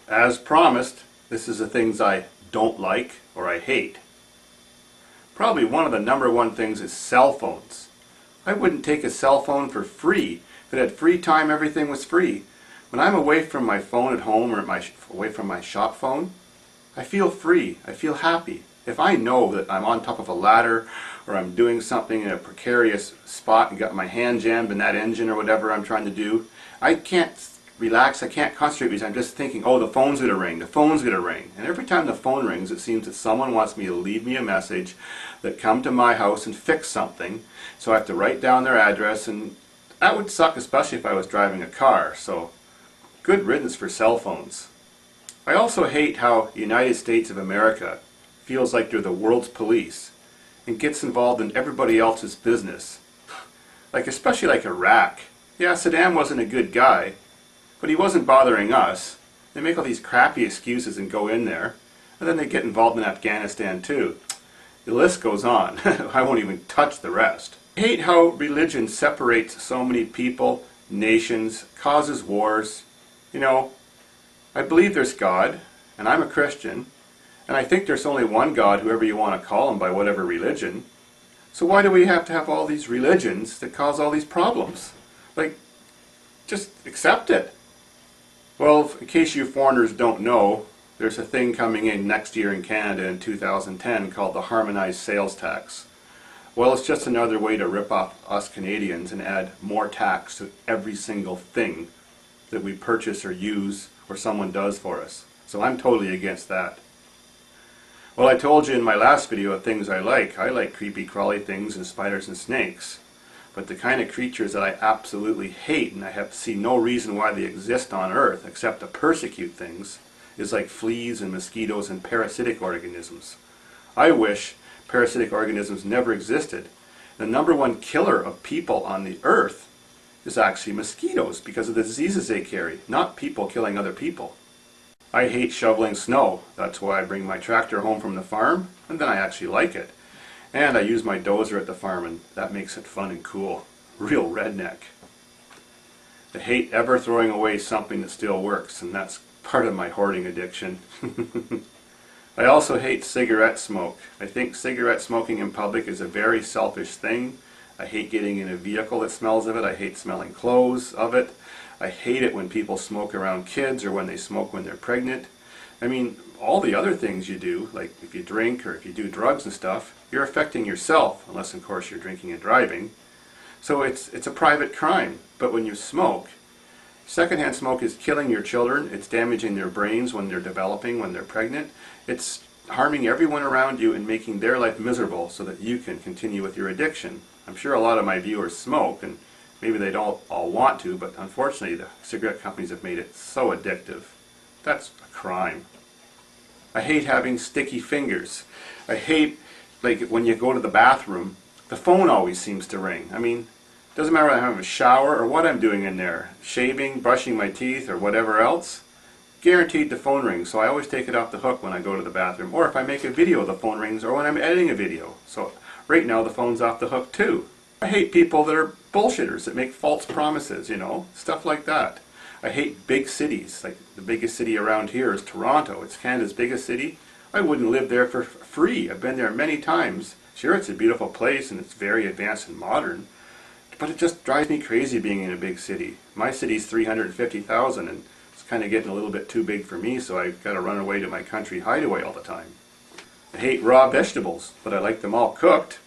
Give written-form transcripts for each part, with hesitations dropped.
As promised, this is the things I don't like or I hate. Probably one of the #1 things is cell phones. I wouldn't take a cell phone for free. If it had free time, everything was free. When I'm away from my phone at home or away from my shop phone, I feel free. I feel happy. If I know that I'm on top of a ladder or I'm doing something in a precarious spot and got my hand jammed in that engine or whatever I'm trying to do, I can't relax, I can't concentrate because I'm just thinking, oh, the phone's going to ring, the phone's going to ring. And every time the phone rings, it seems that someone wants me to leave me a message that come to my house and fix something. So I have to write down their address, and that would suck, especially if I was driving a car. So good riddance for cell phones. I also hate how the United States of America feels like they're the world's police and gets involved in everybody else's business. Like, especially like Iraq. Yeah, Saddam wasn't a good guy, but he wasn't bothering us. They make all these crappy excuses and go in there, and then they get involved in Afghanistan too. The list goes on. I won't even touch the rest. I hate how religion separates so many people, nations, causes wars. You know, I believe there's God, and I'm a Christian, and I think there's only one God, whoever you want to call him, by whatever religion. So why do we have to have all these religions that cause all these problems? Like, just accept it. Well, in case you foreigners don't know, there's a thing coming in next year in Canada in 2010 called the harmonized sales tax. Well, it's just another way to rip off us Canadians and add more tax to every single thing that we purchase or use or someone does for us. So I'm totally against that. Well, I told you in my last video of things I like. I like creepy crawly things and spiders and snakes. But the kind of creatures that I absolutely hate, and I see no reason why they exist on Earth except to persecute things, is like fleas and mosquitoes and parasitic organisms. I wish parasitic organisms never existed. The #1 killer of people on the Earth is actually mosquitoes because of the diseases they carry, not people killing other people. I hate shoveling snow. That's why I bring my tractor home from the farm, and then I actually like it. And I use my dozer at the farm, and that makes it fun and cool. Real redneck. I hate ever throwing away something that still works, and that's part of my hoarding addiction. I also hate cigarette smoke. I think cigarette smoking in public is a very selfish thing. I hate getting in a vehicle that smells of it. I hate smelling clothes of it. I hate it when people smoke around kids or when they smoke when they're pregnant. I mean, all the other things you do, like if you drink or if you do drugs and stuff, you're affecting yourself, unless of course you're drinking and driving. So it's a private crime. But when you smoke, secondhand smoke is killing your children. It's damaging their brains when they're developing, when they're pregnant. It's harming everyone around you and making their life miserable so that you can continue with your addiction. I'm sure a lot of my viewers smoke, and maybe they don't all want to, but unfortunately the cigarette companies have made it so addictive. That's a crime. I hate having sticky fingers. I hate, like, when you go to the bathroom, the phone always seems to ring. I mean, it doesn't matter whether I'm having a shower or what I'm doing in there, shaving, brushing my teeth, or whatever else. Guaranteed the phone rings, so I always take it off the hook when I go to the bathroom. Or if I make a video, the phone rings, or when I'm editing a video. So right now the phone's off the hook too. I hate people that are bullshitters, that make false promises, you know, stuff like that. I hate big cities. Like, the biggest city around here is Toronto. It's Canada's biggest city. I wouldn't live there for free. I've been there many times. Sure, it's a beautiful place and it's very advanced and modern, but it just drives me crazy being in a big city. My city's 350,000 and it's kind of getting a little bit too big for me, so I've got to run away to my country hideaway all the time. I hate raw vegetables, but I like them all cooked.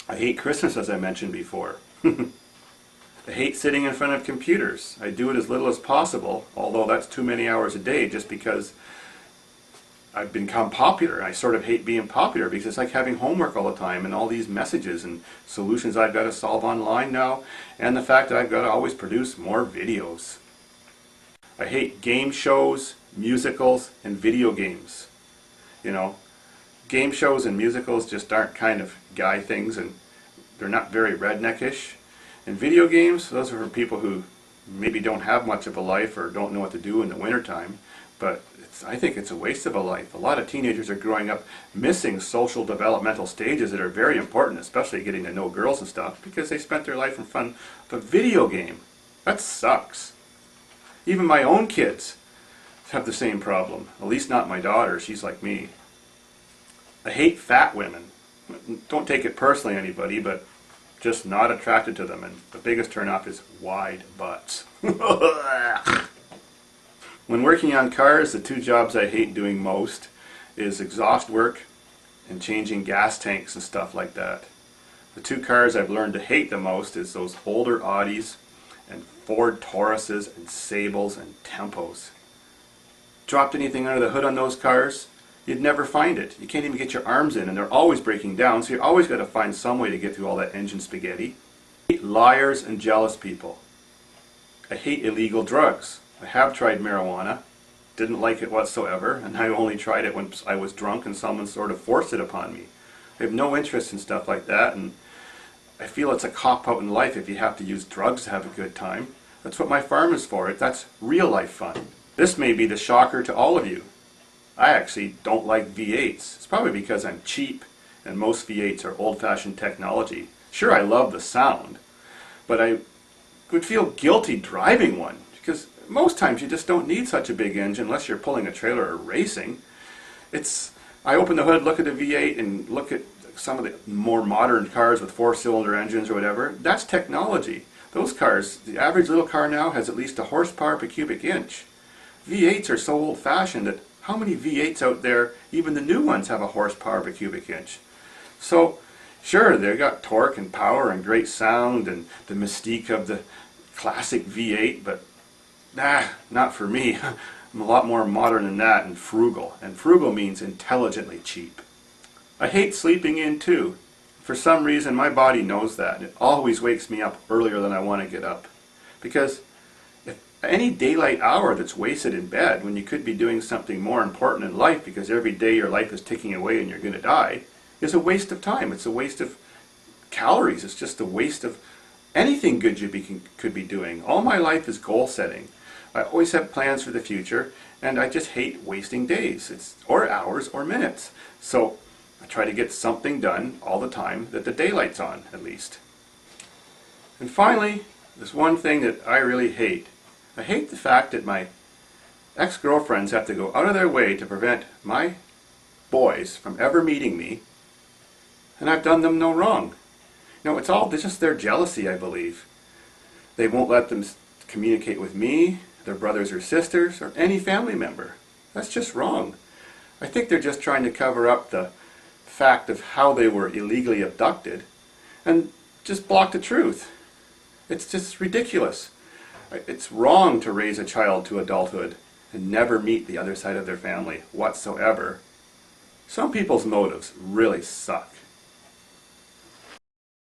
I hate Christmas, as I mentioned before. I hate sitting in front of computers. I do it as little as possible, although that's too many hours a day just because I've become popular. I sort of hate being popular because it's like having homework all the time and all these messages and solutions I've got to solve online now, and the fact that I've got to always produce more videos. I hate game shows, musicals, and video games. You know, game shows and musicals just aren't kind of guy things, and they're not very redneckish. And video games, those are for people who maybe don't have much of a life or don't know what to do in the wintertime. But I think it's a waste of a life. A lot of teenagers are growing up missing social developmental stages that are very important, especially getting to know girls and stuff, because they spent their life in front of a video game. That sucks. Even my own kids. have the same problem. At least not my daughter. She's like me. I hate fat women. Don't take it personally, anybody, but just not attracted to them. And the biggest turnoff is wide butts. When working on cars, the two jobs I hate doing most is exhaust work and changing gas tanks and stuff like that. The two cars I've learned to hate the most is those older Audis and Ford Tauruses and Sables and Tempos. Dropped anything under the hood on those cars, you'd never find it. You can't even get your arms in, and they're always breaking down, so you always got to find some way to get through all that engine spaghetti. I hate liars and jealous people. I hate illegal drugs. I have tried marijuana, didn't like it whatsoever, and I only tried it when I was drunk and someone sort of forced it upon me. I have no interest in stuff like that, and I feel it's a cop-out in life if you have to use drugs to have a good time. That's what my farm is for. That's real life fun. This may be the shocker to all of you. I actually don't like V8s. It's probably because I'm cheap, and most V8s are old-fashioned technology. Sure, I love the sound, but I would feel guilty driving one, because most times you just don't need such a big engine unless you're pulling a trailer or racing. I open the hood, look at the V8, and look at some of the more modern cars with four-cylinder engines or whatever. That's technology. Those cars, the average little car now has at least a horsepower per cubic inch. V8s are so old-fashioned that how many V8s out there, even the new ones, have a horsepower per cubic inch? So, sure, they've got torque and power and great sound and the mystique of the classic V8, but not for me. I'm a lot more modern than that and frugal. And frugal means intelligently cheap. I hate sleeping in too. For some reason my body knows that. It always wakes me up earlier than I want to get up. Because if any daylight hour that's wasted in bed when you could be doing something more important in life, because every day your life is ticking away and you're going to die, is a waste of time. It's a waste of calories. It's just a waste of anything good you could be doing. All my life is goal setting. I always have plans for the future, and I just hate wasting days, or hours or minutes. So I try to get something done all the time that the daylight's on, at least. And finally, there's one thing that I really hate. I hate the fact that my ex-girlfriends have to go out of their way to prevent my boys from ever meeting me, and I've done them no wrong. It's just their jealousy, I believe. They won't let them communicate with me, their brothers or sisters, or any family member. That's just wrong. I think they're just trying to cover up the fact of how they were illegally abducted and just block the truth. It's just ridiculous. It's wrong to raise a child to adulthood and never meet the other side of their family whatsoever. Some people's motives really suck.